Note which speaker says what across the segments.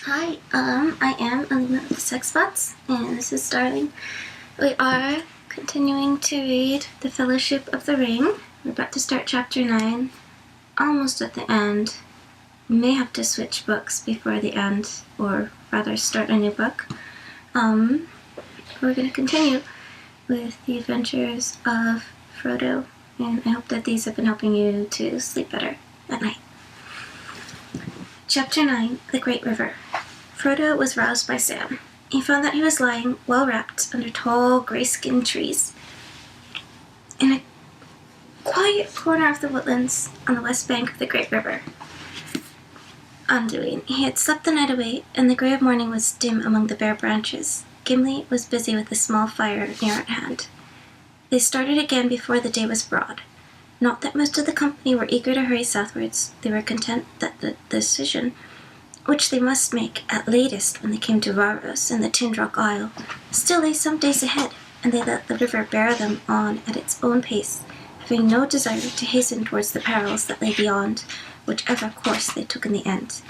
Speaker 1: Hi, I am Ilima of the Sex Bots, and this is Starling. We are continuing to read The Fellowship of the Ring. We're about to start chapter 9, almost at the end. We may have to switch books before the end, or rather start a new book. We're going to continue with the adventures of Frodo, and I hope that these have been helping you to sleep better at night. Chapter 9, The Great River. Frodo was roused by Sam. He found that he was lying, well wrapped, under tall, gray-skinned trees, in a quiet corner of the woodlands on the west bank of the Great River. Anduin. He had slept the night away, and the grey of morning was dim among the bare branches. Gimli was busy with a small fire near at hand. They started again before the day was broad. Not that most of the company were eager to hurry southwards. They were content that the decision, which they must make at latest when they came to Rauros and the Tindrock Isle, still lay some days ahead, and they let the river bear them on at its own pace, having no desire to hasten towards the perils that lay beyond, whichever course they took in the end.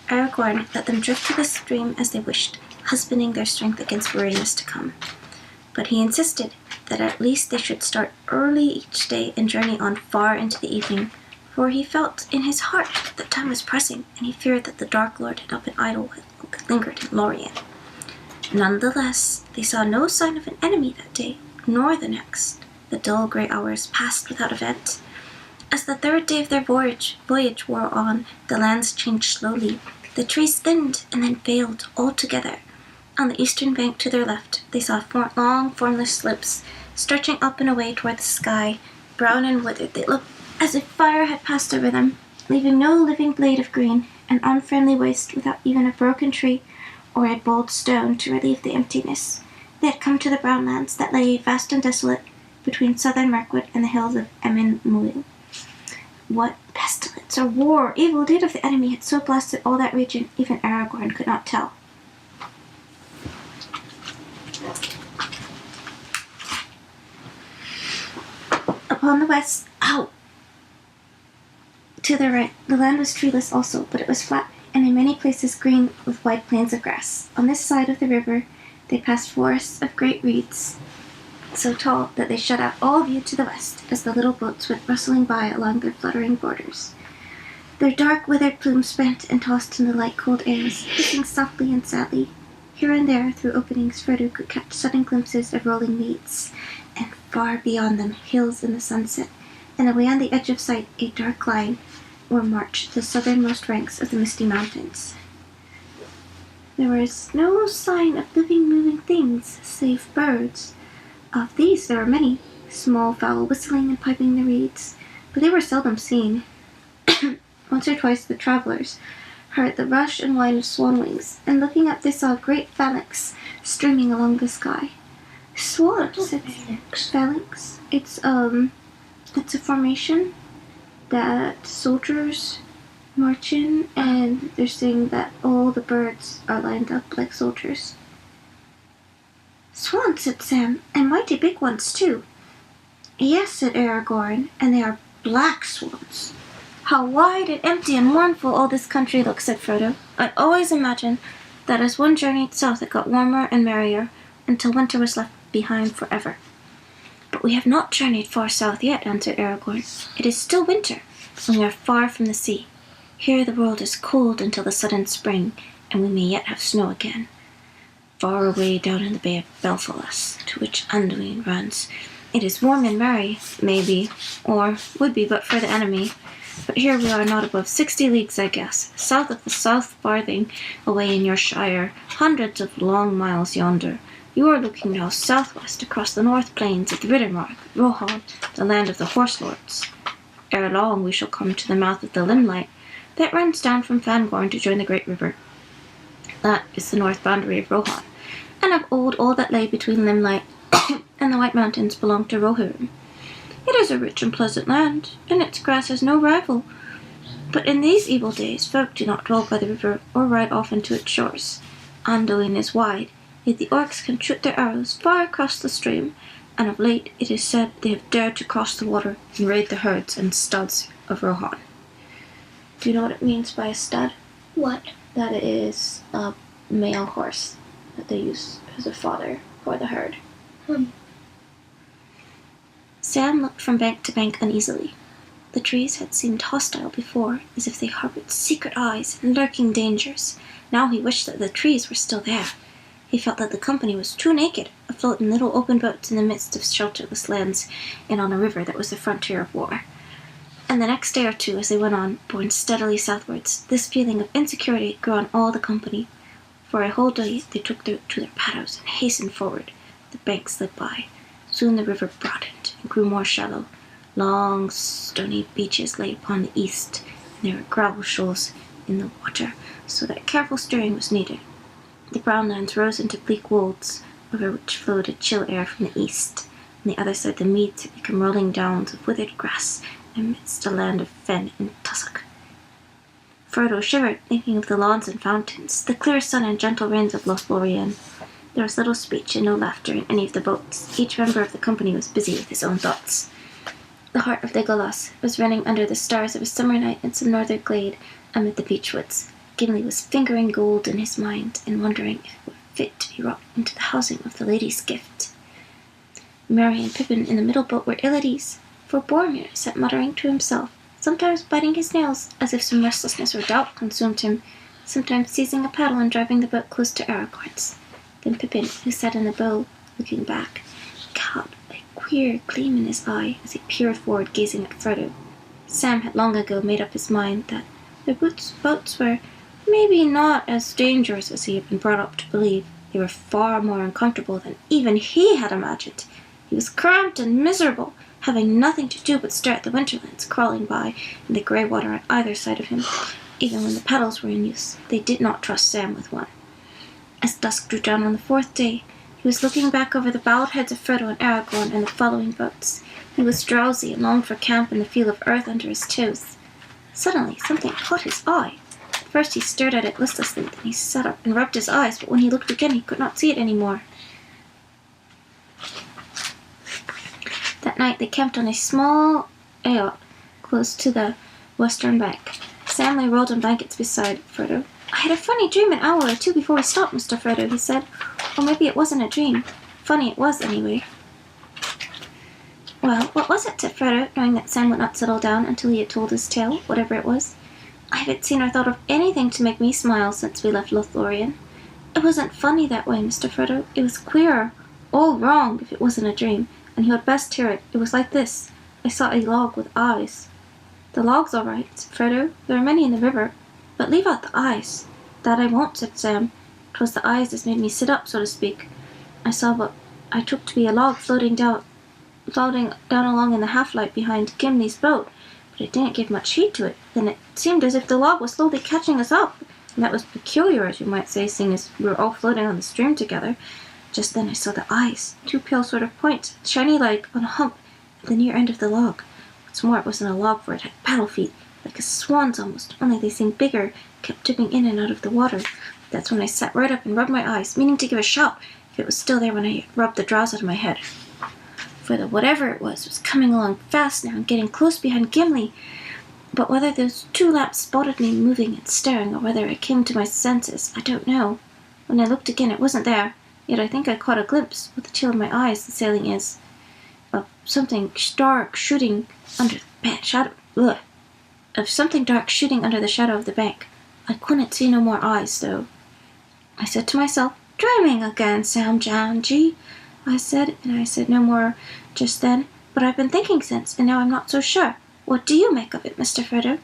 Speaker 1: Aragorn let them drift to the stream as they wished, husbanding their strength against weariness to come. But he insisted that at least they should start early each day and journey on far into the evening, for he felt in his heart that time was pressing, and he feared that the Dark Lord had not been idle while they lingered in Lorien. Nonetheless, they saw no sign of an enemy that day, nor the next. The dull grey hours passed without event. As the third day of their voyage wore on, the lands changed slowly. The trees thinned and then failed altogether. On the eastern bank to their left, they saw long, formless slopes stretching up and away toward the sky. Brown and withered, they looked as if fire had passed over them, leaving no living blade of green, an unfriendly waste without even a broken tree or a bold stone to relieve the emptiness. They had come to the brown lands that lay vast and desolate between southern Mirkwood and the hills of Emin Muil. What pestilence or war or evil deed of the enemy had so blasted all that region, even Aragorn could not tell. Upon the west, to their right, the land was treeless also, but it was flat, and in many places green with wide plains of grass. On this side of the river, they passed forests of great reeds, so tall that they shut out all view to the west, as the little boats went rustling by along their fluttering borders. Their dark, withered plumes bent and tossed in the light, cold airs, hissing softly and sadly. Here and there, through openings, Frodo could catch sudden glimpses of rolling meads, and far beyond them, hills in the sunset, and away on the edge of sight, a dark line were marched the southernmost ranks of the Misty Mountains. There was no sign of living, moving things, save birds. Of these there were many, small fowl whistling and piping the reeds, but they were seldom seen. Once or twice the travelers heard the rush and whine of swan wings, and looking up they saw a great phalanx streaming along the sky. Swans, said phalanx. It's a formation that soldiers march in, and they're saying that all the birds are lined up like soldiers. Swans, said Sam, and mighty big ones too. Yes, said Aragorn, and they are black swans. How wide and empty and mournful all this country looks, said Frodo. I always imagined that as one journeyed south it got warmer and merrier, until winter was left behind forever. But we have not journeyed far south yet, answered Aragorn. It is still winter, and we are far from the sea. Here the world is cold until the sudden spring, and we may yet have snow again. Far away down in the Bay of Belfalas, to which Anduin runs, it is warm and merry, maybe, or would be but for the enemy. But here we are not above 60 leagues, I guess, south of the South Farthing, away in your shire, hundreds of long miles yonder. You are looking now southwest across the north plains of the Riddermark, Rohan, the land of the horse lords. Ere long we shall come to the mouth of the Limelight that runs down from Fangorn to join the great river. That is the north boundary of Rohan, and of old all that lay between Limelight and the White Mountains belonged to Rohirrim. It is a rich and pleasant land, and its grass has no rival. But in these evil days folk do not dwell by the river or ride often to its shores. Anduin is wide, yet the orcs can shoot their arrows far across the stream, and of late it is said they have dared to cross the water and raid the herds and studs of Rohan. Do you know what it means by a stud?
Speaker 2: What?
Speaker 1: that it is a male horse that they use as a fodder for the herd. Sam looked from bank to bank uneasily. The trees had seemed hostile before, as if they harbored secret eyes and lurking dangers. Now he wished that the trees were still there. He felt that the company was too naked, afloat in little open boats in the midst of shelterless lands and on a river that was the frontier of war. And the next day or two, as they went on, borne steadily southwards, this feeling of insecurity grew on all the company. For a whole day they took to their paddles and hastened forward. The banks slid by. Soon the river broadened and grew more shallow. Long, stony beaches lay upon the east, and there were gravel shoals in the water, so that careful steering was needed. The brown lands rose into bleak wolds, over which flowed a chill air from the east. On the other side the meads had become rolling downs of withered grass, amidst a land of fen and tussock. Frodo shivered, thinking of the lawns and fountains, the clear sun and gentle rains of Lothlorien. There was little speech and no laughter in any of the boats. Each member of the company was busy with his own thoughts. The heart of Legolas was running under the stars of a summer night in some northern glade amid the beech woods. Gimli was fingering gold in his mind and wondering if it were fit to be wrought into the housing of the lady's gift. Merry and Pippin in the middle boat were ill at ease, for Boromir sat muttering to himself, sometimes biting his nails as if some restlessness or doubt consumed him, sometimes seizing a paddle and driving the boat close to Aragorn's. Then Pippin, who sat in the bow, looking back, caught a queer gleam in his eye as he peered forward, gazing at Frodo. Sam had long ago made up his mind that the boats were maybe not as dangerous as he had been brought up to believe. They were far more uncomfortable than even he had imagined. He was cramped and miserable, having nothing to do but stare at the winterlands crawling by and the grey water on either side of him. Even when the paddles were in use, they did not trust Sam with one. As dusk drew down on the fourth day, he was looking back over the bowed heads of Frodo and Aragorn and the following boats. He was drowsy and longed for camp and the feel of earth under his toes. Suddenly, something caught his eye. At first he stared at it listlessly, then he sat up and rubbed his eyes, but when he looked again he could not see it any more. That night they camped on a small eyot close to the western bank. Sam lay rolled in blankets beside Frodo. "I had a funny dream an hour or two before we stopped, Mr. Frodo," he said. "Or maybe it wasn't a dream. Funny it was, anyway." "Well, what was it?" said Frodo, knowing that Sam would not settle down until he had told his tale, whatever it was. "I haven't seen or thought of anything to make me smile since we left Lothlorien. It wasn't funny that way, Mr. Frodo. It was queer, all wrong, if it wasn't a dream, and you had best hear it. It was like this. I saw a log with eyes." "The log's all right," said Frodo. "There are many in the river. But leave out the eyes." "That I won't," said Sam. "'Twas the eyes that made me sit up, so to speak. I saw what I took to be a log floating down along in the half-light behind Gimli's boat, but I didn't give much heed to it. Then it seemed as if the log was slowly catching us up, and that was peculiar, as you might say, seeing as we were all floating on the stream together. Just then I saw the eyes, two pale sort of points, shiny like on a hump at the near end of the log. What's more, it wasn't a log, for it had paddle feet, like a swan's almost, only they seemed bigger, kept dipping in and out of the water. That's when I sat right up and rubbed my eyes, meaning to give a shout if it was still there when I rubbed the drowse out of my head. For whatever it was coming along fast now and getting close behind Gimli. But whether those two lamps spotted me moving and staring, or whether I came to my senses, I don't know. When I looked again, it wasn't there, yet I think I caught a glimpse, with the tail of my eyes, the sailing is, of something dark shooting under the shadow of the bank. I couldn't see no more eyes, though. I said to myself, 'Dreaming again, Sam Janji,' I said, and I said no more just then, but I've been thinking since, and now I'm not so sure. What do you make of it, Mr. Frodo?"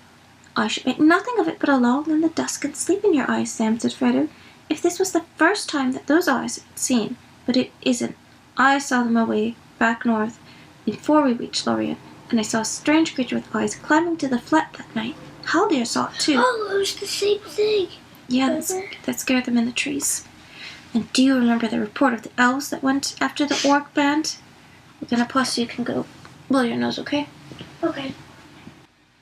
Speaker 1: "I should make nothing of it but a long in the dusk and sleep in your eyes, Sam," said Frodo, "if this was the first time that those eyes had been seen. But it isn't. I saw them away back north before we reached Lorien, and I saw a strange creature with eyes climbing to the flat that night. Haldir saw it too."
Speaker 2: "Oh, it was the same thing."
Speaker 1: "Yeah, that scared them in the trees." "And do you remember the report of the elves that went after the orc band?" "We're gonna pause so you can go blow your nose, okay?"
Speaker 2: "Okay."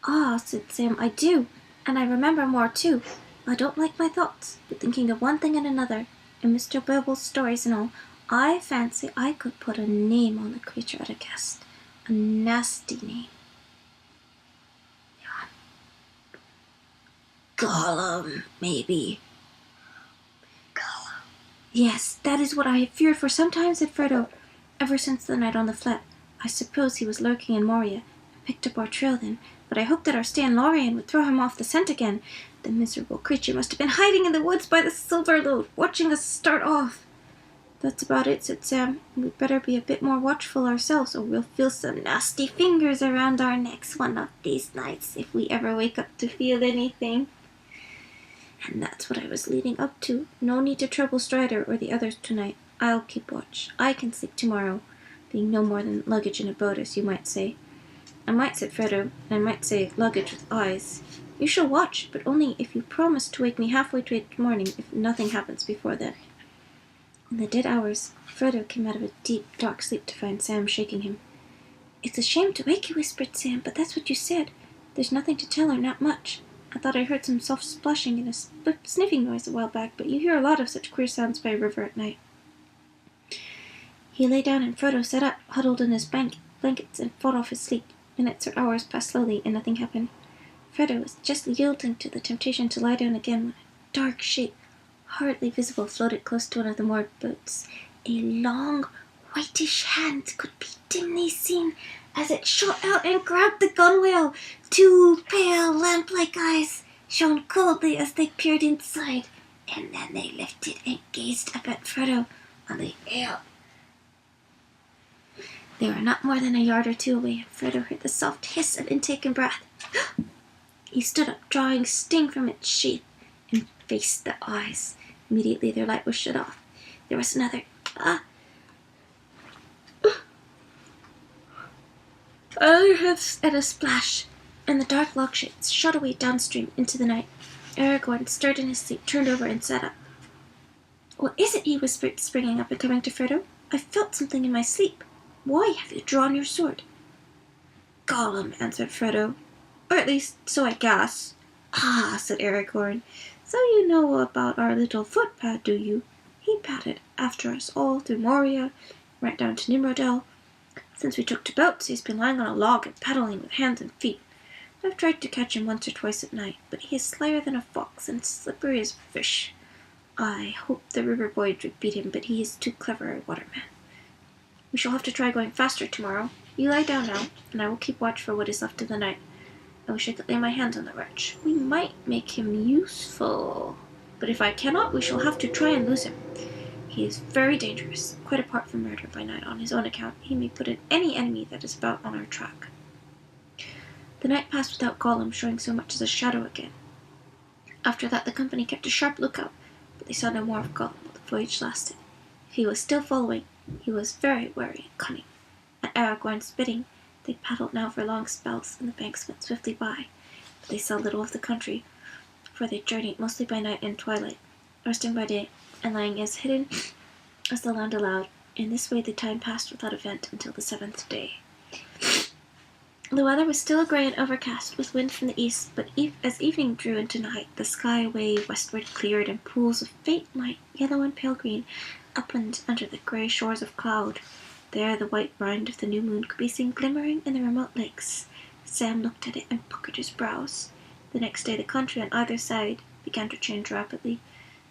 Speaker 1: "Ah," said Sam, "I do, and I remember more too. I don't like my thoughts, but thinking of one thing and another, and Mr. Bilbo's stories and all, I fancy I could put a name on the creature at a guess. A nasty name." Gollum, maybe.
Speaker 2: Gollum.
Speaker 1: Yes, that is what I have feared for some time, said Frodo. Ever since the night on the flat. I suppose he was lurking in Moria, and picked up our trail then, but I hoped that our stay in Lorien would throw him off the scent again. The miserable creature must have been hiding in the woods by the silver load, watching us start off. That's about it, said Sam. We'd better be a bit more watchful ourselves, or we'll feel some nasty fingers around our necks one of these nights, if we ever wake up to feel anything. And that's what I was leading up to. No need to trouble Strider or the others tonight. I'll keep watch. I can sleep tomorrow, being no more than luggage in a boat, as you might say. I might, said Frodo, and I might say luggage with eyes. You shall watch, but only if you promise to wake me halfway to the morning if nothing happens before then. In the dead hours, Frodo came out of a deep, dark sleep to find Sam shaking him. It's a shame to wake you, whispered Sam, but that's what you said. There's nothing to tell her, not much. I thought I heard some soft splashing and a sniffing noise a while back, but you hear a lot of such queer sounds by a river at night. He lay down and Frodo sat up, huddled in his blankets, and fought off his sleep. Minutes or hours passed slowly, and nothing happened. Frodo was just yielding to the temptation to lie down again when a dark shape, hardly visible, floated close to one of the moored boats. A long, whitish hand could be dimly seen as it shot out and grabbed the gunwale. Two pale, lamp-like eyes shone coldly as they peered inside, and then they lifted and gazed up at Frodo on the air. They were not more than a yard or two away, and Frodo heard the soft hiss of intaken breath. He stood up, drawing sting from its sheath, and faced the eyes. Immediately their light was shut off. There was another hiss and a splash, and the dark log ships shot away downstream into the night. Aragorn, stirred in his sleep, turned over and sat up. What is it? He whispered, springing up and coming to Frodo. I felt something in my sleep. Why have you drawn your sword? Gollum, answered Frodo. Or at least, so I guess. Ah, said Aragorn. So you know about our little footpad, do you? He padded after us all through Moria, right down to Nimrodel. Since we took to boats, he's been lying on a log and paddling with hands and feet. I've tried to catch him once or twice at night, but he is slyer than a fox and slippery as a fish. I hoped the river boy would beat him, but he is too clever a waterman. We shall have to try going faster tomorrow. You lie down now, and I will keep watch for what is left of the night. I wish I could lay my hands on the wretch. We might make him useful, but if I cannot, we shall have to try and lose him. He is very dangerous. Quite apart from murder by night on his own account, he may put in any enemy that is about on our track. The night passed without Gollum showing so much as a shadow again. After that the company kept a sharp lookout, but they saw no more of Gollum while the voyage lasted. If he was still following, he was very wary and cunning. At Aragorn's bidding, they paddled now for long spells, and the banks went swiftly by, but they saw little of the country, for they journeyed mostly by night and twilight, resting by day, and lying as hidden as the land allowed. In this way the time passed without event until the 7th day. The weather was still grey and overcast, with wind from the east, but as evening drew into night, the sky away westward cleared, and pools of faint light, yellow and pale green, upland under the grey shores of cloud. There the white rind of the new moon could be seen glimmering in the remote lakes. Sam looked at it and puckered his brows. The next day the country on either side began to change rapidly.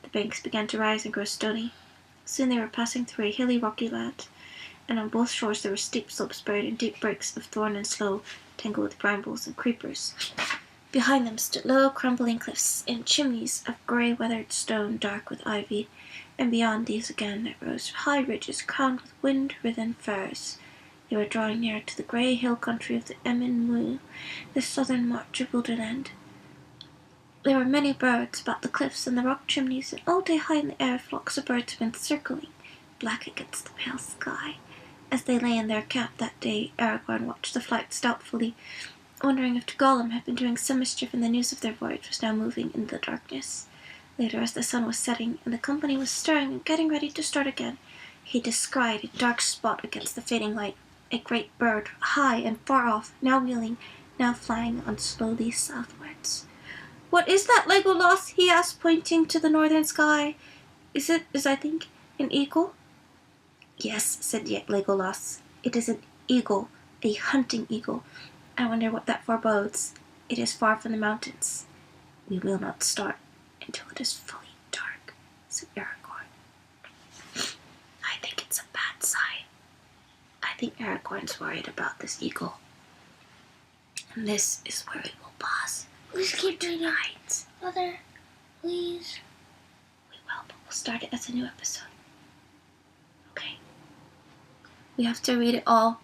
Speaker 1: The banks began to rise and grow stony. Soon they were passing through a hilly, rocky land, and on both shores there were steep slopes buried in deep brakes of thorn and sloe, tangled with brambles and creepers. Behind them stood low, crumbling cliffs, and chimneys of grey, weathered stone, dark with ivy, and beyond these again there rose high ridges crowned with wind-writhen firs. They were drawing near to the grey hill country of the Emyn Muil, the southern march of Wilderland. There were many birds about the cliffs and the rock chimneys, and all day high in the air flocks of birds went circling, black against the pale sky. As they lay in their camp that day, Aragorn watched the flights doubtfully, wondering if Gollum had been doing some mischief, and the news of their voyage was now moving in the darkness. Later, as the sun was setting, and the company was stirring and getting ready to start again, he descried a dark spot against the fading light, a great bird, high and far off, now wheeling, now flying on slowly southwards. "What is that, Legolas?" he asked, pointing to the northern sky. "Is it, as I think, an eagle?" "Yes," said Legolas. "It is an eagle, a hunting eagle. I wonder what that forebodes. It is far from the mountains." We will not start until it is fully dark, said Aragorn. I think it's a bad sign. I think Aragorn's worried about this eagle. And this is where we will pause.
Speaker 2: Please keep reading.
Speaker 1: Tonight.
Speaker 2: Mother, please.
Speaker 1: We will, but we'll start it as a new episode. Okay. We have to read it all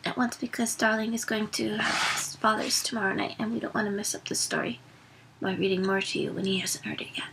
Speaker 1: at once because Darling is going to have his father's tomorrow night and we don't want to mess up the story by reading more to you when he hasn't heard it yet.